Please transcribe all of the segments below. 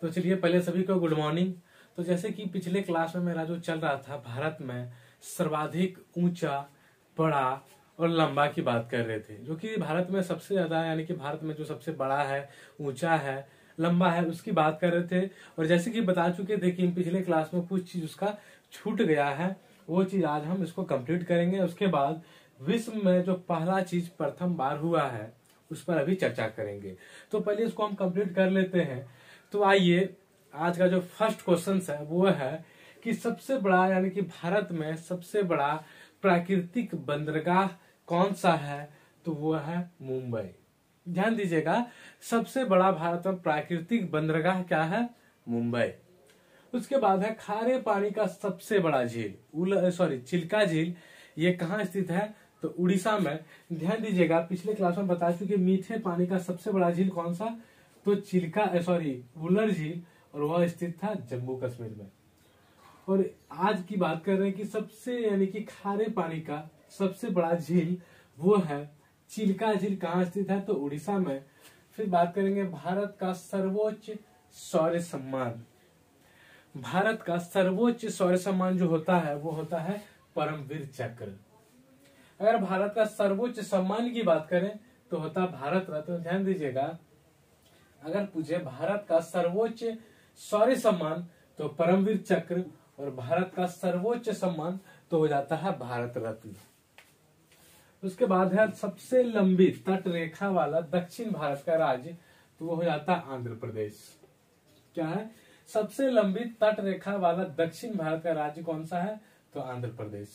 तो चलिए पहले सभी को गुड मॉर्निंग। तो जैसे कि पिछले क्लास में मेरा जो चल रहा था, भारत में सर्वाधिक ऊंचा, बड़ा और लंबा की बात कर रहे थे, जो कि भारत में सबसे ज्यादा, यानी कि भारत में जो सबसे बड़ा है, ऊंचा है, लंबा है, उसकी बात कर रहे थे। और जैसे कि बता चुके थे कि पिछले क्लास में कुछ चीज उसका छूट गया है, वो चीज आज हम इसको कंप्लीट करेंगे। उसके बाद विश्व में जो पहला चीज प्रथम बार हुआ है उस पर अभी चर्चा करेंगे। तो पहले इसको हम कंप्लीट कर लेते हैं। तो आइए, आज का जो फर्स्ट क्वेश्चन है वो है कि सबसे बड़ा, यानी कि भारत में सबसे बड़ा प्राकृतिक बंदरगाह कौन सा है? तो वो है मुंबई। ध्यान दीजिएगा, सबसे बड़ा भारत में प्राकृतिक बंदरगाह क्या है? मुंबई। उसके बाद है खारे पानी का सबसे बड़ा झील, चिल्का झील, ये कहाँ स्थित है? तो उड़ीसा में। ध्यान दीजिएगा, पिछले क्लास में बता चुके मीठे पानी का सबसे बड़ा झील कौन सा? तो उलर झील, और वह स्थित था जम्मू कश्मीर में। और आज की बात कर रहे हैं कि सबसे, यानी कि खारे पानी का सबसे बड़ा झील वो है चिल्का झील। कहाँ स्थित है? तो उड़ीसा में। फिर बात करेंगे भारत का सर्वोच्च शौर्य सम्मान। भारत का सर्वोच्च शौर्य सम्मान जो होता है वो होता है परमवीर चक्र। अगर भारत का सर्वोच्च सम्मान की बात करें तो होता भारत रत्न। ध्यान दीजिएगा, अगर पूछे भारत का सर्वोच्च शौर्य सम्मान तो परमवीर चक्र, और भारत का सर्वोच्च सम्मान तो हो जाता है भारत रत्न। उसके बाद है सबसे लंबी तट रेखा वाला दक्षिण भारत का राज्य, तो वो हो जाता है आंध्र प्रदेश। क्या है? सबसे लंबी तट रेखा वाला दक्षिण भारत का राज्य कौन सा है? तो आंध्र प्रदेश।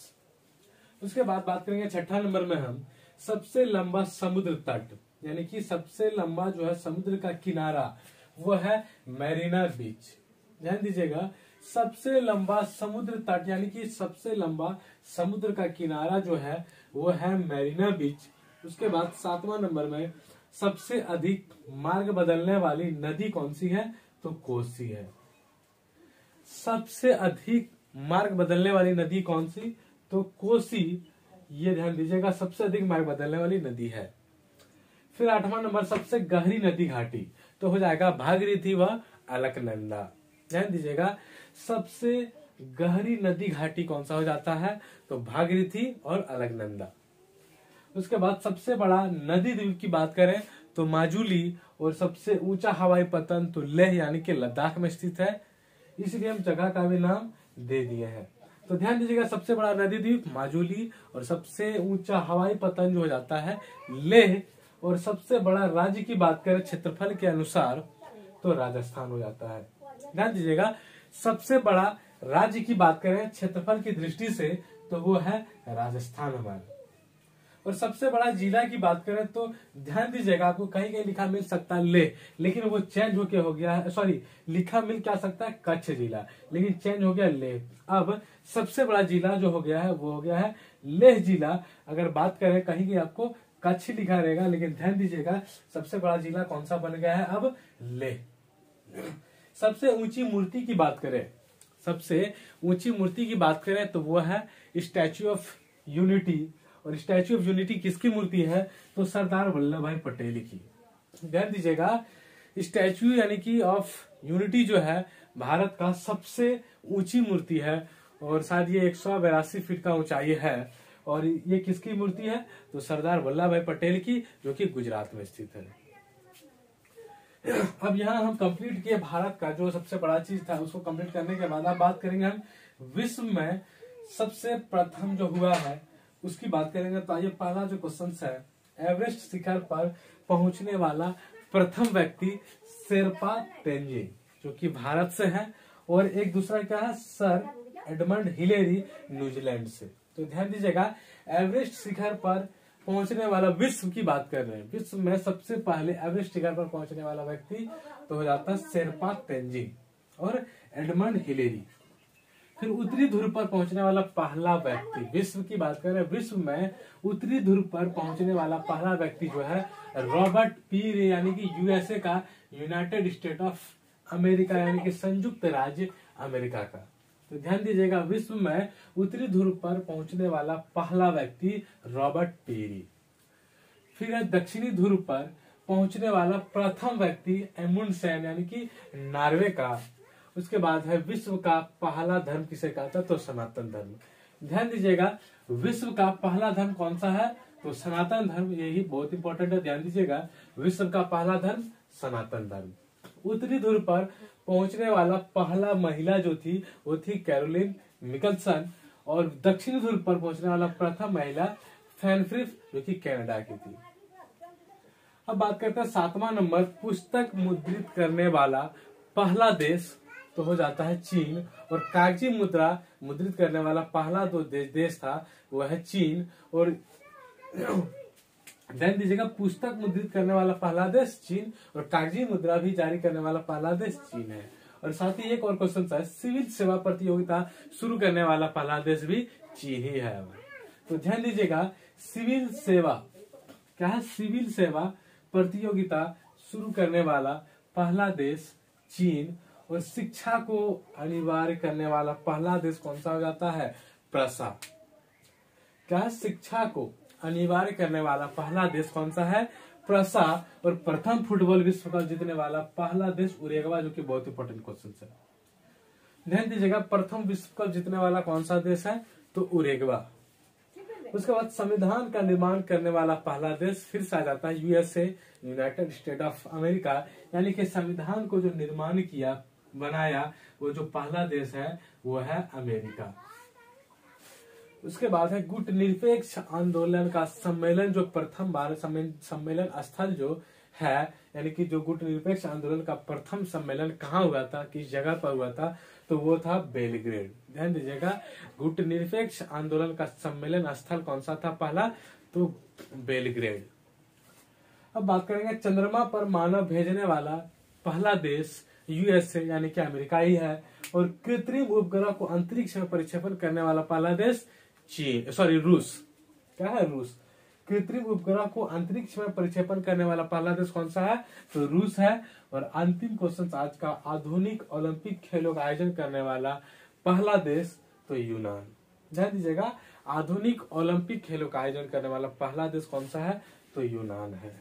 उसके बाद बात करेंगे छठा नंबर में हम सबसे लंबा समुद्र तट, यानी कि सबसे लंबा जो है समुद्र का किनारा, वो है मैरीना बीच। ध्यान दीजिएगा, सबसे लंबा समुद्र तट, यानी कि सबसे लंबा समुद्र का किनारा जो है वो है मैरीना बीच। उसके बाद सातवां नंबर में सबसे अधिक मार्ग बदलने वाली नदी कौन सी है? तो कोसी है। सबसे अधिक मार्ग बदलने वाली नदी कौन सी? तो कोसी। ये ध्यान दीजिएगा, सबसे अधिक मार्ग बदलने वाली नदी है। फिर आठवां नंबर सबसे गहरी नदी घाटी, तो हो जाएगा भागीरथी व अलकनंदा। ध्यान दीजिएगा, सबसे गहरी नदी घाटी कौन सा हो जाता है? तो भागीरथी और अलकनंदा। उसके बाद सबसे बड़ा नदी द्वीप की बात करें तो माजुली, और सबसे ऊंचा हवाई पतन तो लेह, यानी कि लद्दाख में स्थित है, इसलिए हम जगह का भी नाम दे दिए हैं। तो ध्यान दीजिएगा, सबसे बड़ा नदी द्वीप माजुली, और सबसे ऊंचा हवाई पतन जो हो जाता है लेह, और सबसे बड़ा राज्य की बात करें क्षेत्रफल के अनुसार तो राजस्थान हो जाता है। ध्यान दीजिएगा, सबसे बड़ा राज्य की बात करें क्षेत्रफल की दृष्टि से तो वो है राजस्थान हमारा। और सबसे बड़ा जिला की बात करें तो ध्यान दीजिएगा, आपको कहीं कहीं लिखा मिल सकता है लेह, लेकिन वो चेंज होके हो गया है, लिखा मिल क्या सकता है कच्छ जिला, लेकिन चेंज हो गया लेह। अब सबसे बड़ा जिला जो हो गया है वो हो गया है लेह जिला। अगर बात करें कहीं की आपको कच्छ लिखा रहेगा, लेकिन ध्यान दीजिएगा सबसे बड़ा जिला कौन सा बन गया है अब? लेह। सबसे ऊंची मूर्ति की बात करें, सबसे ऊंची मूर्ति की बात करें तो वो है स्टैच्यू ऑफ यूनिटी। और स्टैच्यू ऑफ यूनिटी किसकी मूर्ति है? तो सरदार वल्लभ भाई पटेल की। ध्यान दीजिएगा, स्टैच्यू यानी कि ऑफ यूनिटी जो है भारत का सबसे ऊंची मूर्ति है, और शायद ये 182 फीट का ऊंचाई है। और ये किसकी मूर्ति है? तो सरदार वल्लभ भाई पटेल की, जो कि गुजरात में स्थित है। अब यहाँ हम कंप्लीट किए भारत का जो सबसे बड़ा चीज था, उसको कंप्लीट करने के बाद अब बात करेंगे हम विश्व में सबसे प्रथम जो हुआ है उसकी बात करेंगे। तो आइए, पहला जो क्वेश्चन है, एवरेस्ट शिखर पर पहुंचने वाला प्रथम व्यक्ति शेरपा तेंजिंग, जो कि भारत से है, और एक दूसरा क्या है? सर एडमंड हिलेरी, न्यूजीलैंड से। तो ध्यान दीजिएगा, एवरेस्ट शिखर पर पहुंचने वाला, विश्व की बात कर रहे हैं, विश्व में सबसे पहले एवरेस्ट शिखर पर पहुंचने वाला व्यक्ति तो हो जाता है शेरपा तेंजिंग और एडमंड हिलेरी। फिर उत्तरी ध्रुव पर पहुंचने वाला पहला व्यक्ति, विश्व की बात करें, विश्व में उत्तरी ध्रुव पर पहुंचने वाला पहला व्यक्ति जो है रॉबर्ट पी रे, यानी कि यूएसए का, यूनाइटेड स्टेट ऑफ अमेरिका, यानी कि संयुक्त राज्य अमेरिका का। तो ध्यान दीजिएगा, विश्व में उत्तरी ध्रुव पर पहुंचने वाला पहला व्यक्ति रॉबर्ट पेरी। फिर है दक्षिणी ध्रुव पर पहुंचने वाला प्रथम व्यक्ति एमुंडसेन यानी कि नॉर्वे का। उसके बाद है विश्व का पहला धर्म किसे कहता है, तो सनातन धर्म। ध्यान दीजिएगा, विश्व का पहला धर्म कौन सा है, तो सनातन धर्म। यही बहुत इंपॉर्टेंट है, ध्यान दीजिएगा, विश्व का पहला धर्म सनातन धर्म। उत्तरी ध्रुव पर पहुंचने वाला पहला महिला जो थी वो थी कैरोलिन मिकलसन, और दक्षिणी ध्रुव पर पहुंचने वाला प्रथम महिला फैनफ्रिफ जो कि कनाडा की थी। अब बात करते हैं 7वां नंबर, पुस्तक मुद्रित करने वाला पहला देश, तो हो जाता है चीन। और कागजी मुद्रा मुद्रित करने वाला पहला जो देश था वो है चीन। और ध्यान दीजिएगा, पुस्तक मुद्रित करने वाला पहला देश चीन और कागजी मुद्रा भी जारी करने वाला पहला देश चीन है। और साथ ही एक और क्वेश्चन है, सिविल सेवा प्रतियोगिता शुरू करने वाला पहला देश भी चीन ही है। तो ध्यान दीजिएगा, सिविल सेवा क्या है, सिविल सेवा प्रतियोगिता शुरू करने वाला पहला देश चीन। और शिक्षा को अनिवार्य करने वाला पहला देश कौन सा हो जाता है, प्रसा। क्या है, शिक्षा को अनिवार्य करने वाला पहला देश कौन सा है, प्रसा। और प्रथम फुटबॉल विश्व कप जीतने वाला पहला देश उरुग्वे, जो कि बहुत इंपॉर्टेंट क्वेश्चन है। ध्यान दीजिएगा, प्रथम विश्व कप जीतने वाला कौन सा देश है, तो उरुग्वे। उसके बाद संविधान का निर्माण करने वाला पहला देश फिर से आ जाता है USA, United state of America. यानी कि संविधान को जो निर्माण किया, बनाया, वो जो पहला देश है वो है अमेरिका। उसके बाद है गुट निरपेक्ष आंदोलन का सम्मेलन, जो प्रथम बार सम्मेलन स्थल जो है, यानी कि जो गुट निरपेक्ष आंदोलन का प्रथम सम्मेलन कहाँ हुआ था, किस जगह पर हुआ था, तो वो था बेलग्रेड। ध्यान दीजिएगा, गुट निरपेक्ष आंदोलन का सम्मेलन स्थल कौन सा था पहला, तो बेलग्रेड। अब बात करेंगे चंद्रमा पर मानव भेजने वाला पहला देश यूएसए यानी कि अमेरिका ही है। और कृत्रिम उपग्रह को अंतरिक्ष में प्रक्षेपण करने वाला पहला देश रूस। क्या है, रूस। कृत्रिम उपग्रह को अंतरिक्ष में प्रक्षेपण करने वाला पहला देश कौन सा है, तो रूस है। और अंतिम क्वेश्चन आज का, आधुनिक ओलंपिक खेलों का आयोजन करने वाला पहला देश, तो यूनान। ध्यान दीजिएगा, आधुनिक ओलंपिक खेलों का आयोजन करने वाला पहला देश कौन सा है, तो यूनान है।